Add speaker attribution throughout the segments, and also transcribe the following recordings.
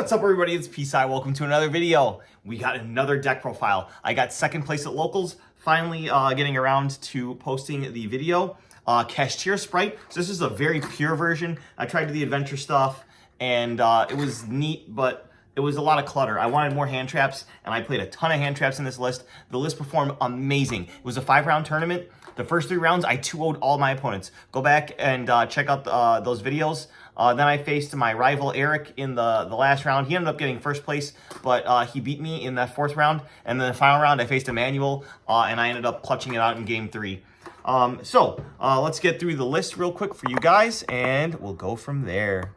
Speaker 1: What's up, everybody? It's Peace-Eye. Welcome to another video. We got another deck profile. I got second place at locals, finally getting around to posting the video. Kashtira Spright. So this is a very pure version. I tried to do the adventure stuff, and it was neat, but it was a lot of clutter. I wanted more hand traps, and I played a ton of hand traps in this list. The list performed amazing. It was a 5-round tournament. The first 3 rounds, I 2-0'd all my opponents. Go back and check out those videos. Then I faced my rival Eric in the last round. He ended up getting first place, but he beat me in that 4th round. And then the final round, I faced Emmanuel, and I ended up clutching it out in game 3. Let's get through the list real quick for you guys, and we'll go from there.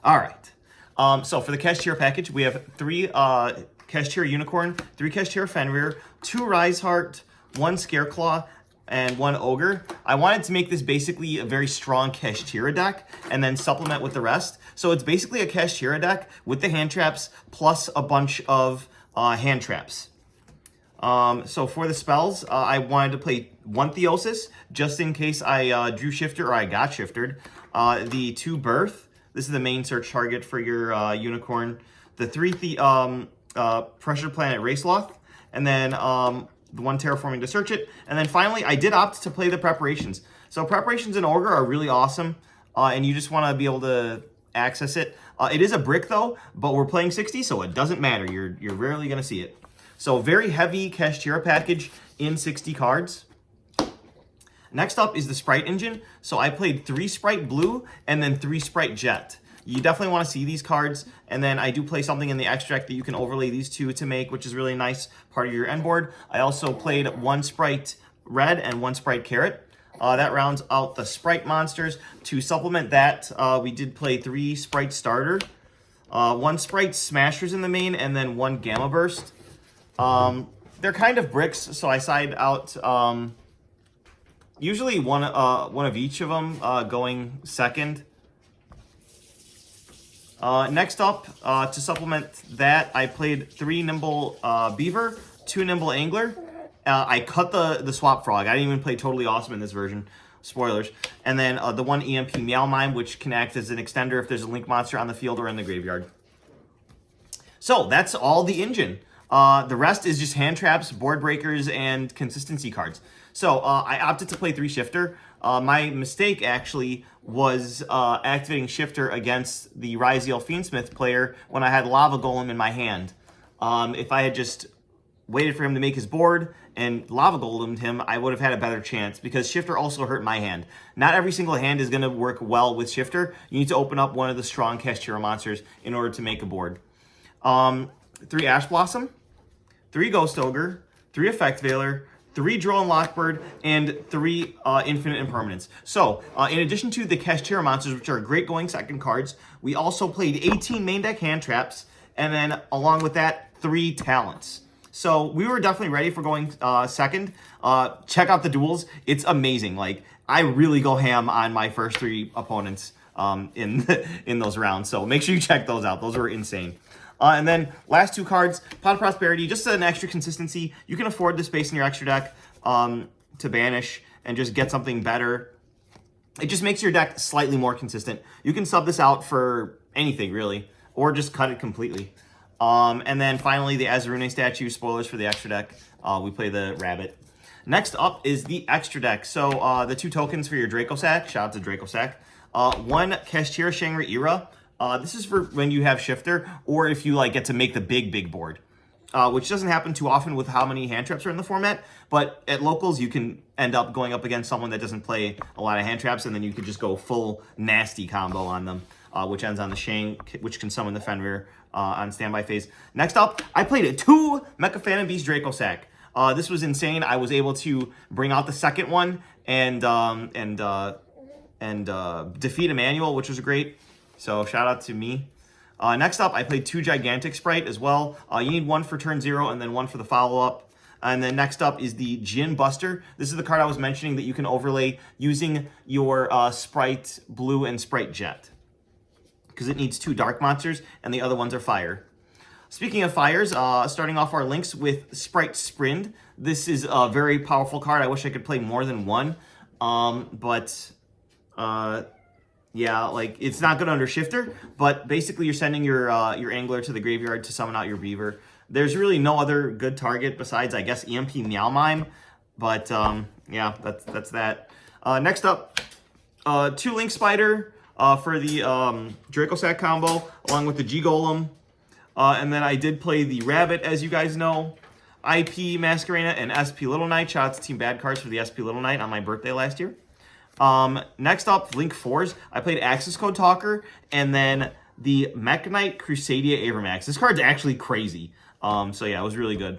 Speaker 1: All right. So for the Kashtira package, we have 3 Kashtira Unicorn, 3 Kashtira Fenrir, 2 Rise Heart, 1 Scareclaw, and 1 Ogre. I wanted to make this basically a very strong Kashtira deck and then supplement with the rest. So it's basically a Kashtira deck with the hand traps plus a bunch of hand traps. So for the spells, I wanted to play 1 Theosis just in case I drew Shifter or I got Shifted. The 2 Birth. This is the main search target for your Unicorn. The 3 Pressure Planet Raceloth. And then the 1 Terraforming to search it. And then finally, I did opt to play the Preparations. So Preparations in Ogre are really awesome. And you just want to be able to access it. It is a brick though, but we're playing 60, so it doesn't matter. You're rarely going to see it. So very heavy Kashtira package in 60 cards. Next up is the Sprite engine. So I played 3 Sprite Blue and then 3 Sprite Jet. You definitely want to see these cards. And then I do play something in the extra deck that you can overlay these 2 to make, which is really nice part of your end board. I also played 1 Sprite Red and 1 Sprite Carrot. That rounds out the Sprite monsters. To supplement that, we did play 3 Sprite Starter, 1 Sprite Smashers in the main, and then 1 Gamma Burst. They're kind of bricks, so I side out usually one of each of them going second. Next up, to supplement that, I played 3 Nimble Beaver, 2 Nimble Angler. I cut the Swap Frog. I didn't even play Totally Awesome in this version. Spoilers. And then the 1 EMP Meow Mime, which can act as an extender if there's a Link monster on the field or in the graveyard. So that's all the engine. The rest is just hand traps, board breakers, and consistency cards. So I opted to play 3 Shifter. My mistake actually was activating Shifter against the Ryziel Fiendsmith player when I had Lava Golem in my hand. If I had just waited for him to make his board and Lava Golemed him, I would have had a better chance because Shifter also hurt my hand. Not every single hand is going to work well with Shifter. You need to open up one of the strong Kashtira monsters in order to make a board. 3 Ash Blossom, 3 Ghost Ogre, 3 Effect Veiler, 3 Droll and Lockbird, and 3 Infinite Impermanence. So, in addition to the Kashtira monsters, which are great going second cards, we also played 18 main deck hand traps, and then along with that, 3 talents. So, we were definitely ready for going second. Check out the duels. It's amazing. Like, I really go ham on my first 3 opponents in those rounds. So, make sure you check those out. Those were insane. And then last 2 cards, Pot of Prosperity, just an extra consistency. You can afford the space in your extra deck to banish and just get something better. It just makes your deck slightly more consistent. You can sub this out for anything, really, or just cut it completely. And then finally, the Azarune statue, spoilers for the extra deck. We play the Rabbit. Next up is the extra deck. So the 2 tokens for your Dracosack. Shout out to Dracosack. 1 Kashtira Shangri-Ira. This is for when you have Shifter, or if you get to make the big board, which doesn't happen too often with how many hand traps are in the format. But at locals, you can end up going up against someone that doesn't play a lot of hand traps, and then you could just go full nasty combo on them, which ends on the Shang, which can summon the Fenrir on standby phase. Next up, I played 2 Mecha Phantom Beast Dracosack. This was insane. I was able to bring out the second one and defeat Emmanuel, which was great. So shout out to me. Next up, I played 2 Gigantic Sprite as well. You need 1 for turn 0 and then 1 for the follow-up. And then next up is the Djinn Buster. This is the card I was mentioning that you can overlay using your Sprite Blue and Sprite Jet, because it needs 2 dark monsters and the other ones are fire. Speaking of fires, starting off our links with Sprite Sprind. This is a very powerful card. I wish I could play more than one. Yeah, like it's not good under shifter, but basically you're sending your angler to the graveyard to summon out your beaver. There's really no other good target besides, I guess, EMP Meow Mime, but yeah, that's that. Next up, 2 Link Spider for the Dracosack combo, along with the G Golem, and then I did play the Rabbit, as you guys know, IP Masquerena, and SP Little Knight. Shout out to Team Bad Cards for the SP Little Knight on my birthday last year. Next up, Link 4s. I played Access Code Talker, and then the Mech Knight Crusadia Avermax. This card's actually crazy. So yeah, it was really good.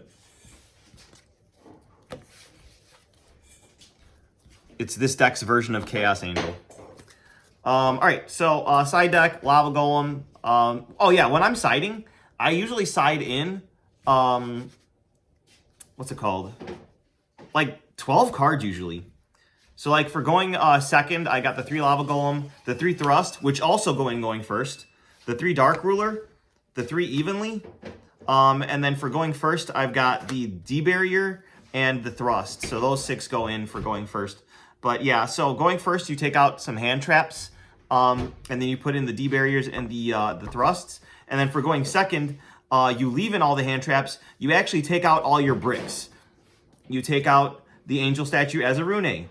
Speaker 1: It's this deck's version of Chaos Angel. Alright, so side deck, Lava Golem. Oh yeah, when I'm siding, I usually side in, what's it called? Like 12 cards usually. So like for going second, I got the 3 Lava Golem, the 3 Thrust, which also going first, the 3 Dark Ruler, the 3 Evenly, and then for going first, I've got the D-Barrier and the Thrust. So those 6 go in for going first. But yeah, so going first, you take out some hand traps, and then you put in the D-Barriers and the Thrusts. And then for going second, you leave in all the hand traps. You actually take out all your bricks. You take out the Angel Statue as a Rune.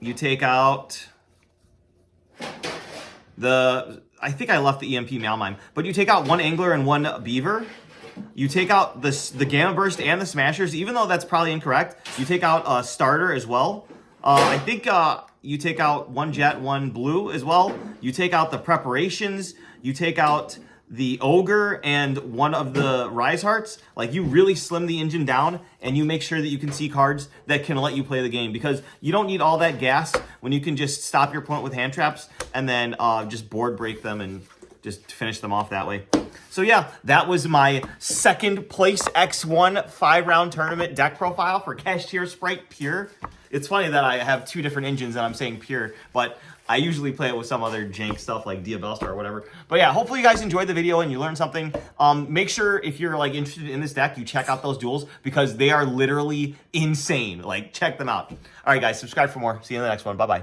Speaker 1: You take out I think I left the EMP Meow Mime, but you take out 1 Angler and 1 Beaver. You take out the Gamma Burst and the Smashers, even though that's probably incorrect. You take out a Starter as well. I think you take out 1 Jet, 1 Blue as well. You take out the Preparations. You take out the Ogre and 1 of the Rise Hearts. Like, you really slim the engine down, and you make sure that you can see cards that can let you play the game, because you don't need all that gas when you can just stop your opponent with hand traps and then just board break them and just finish them off that way. So yeah, that was my second place X1 5-round tournament deck profile for Kashtira Spright Pure. It's funny that I have 2 different engines and I'm saying Pure, but I usually play it with some other jank stuff like Diabellstar or whatever. But yeah, hopefully you guys enjoyed the video and you learned something. Make sure if you're like interested in this deck, you check out those duels because they are literally insane. Like, check them out. All right, guys, subscribe for more. See you in the next one. Bye-bye.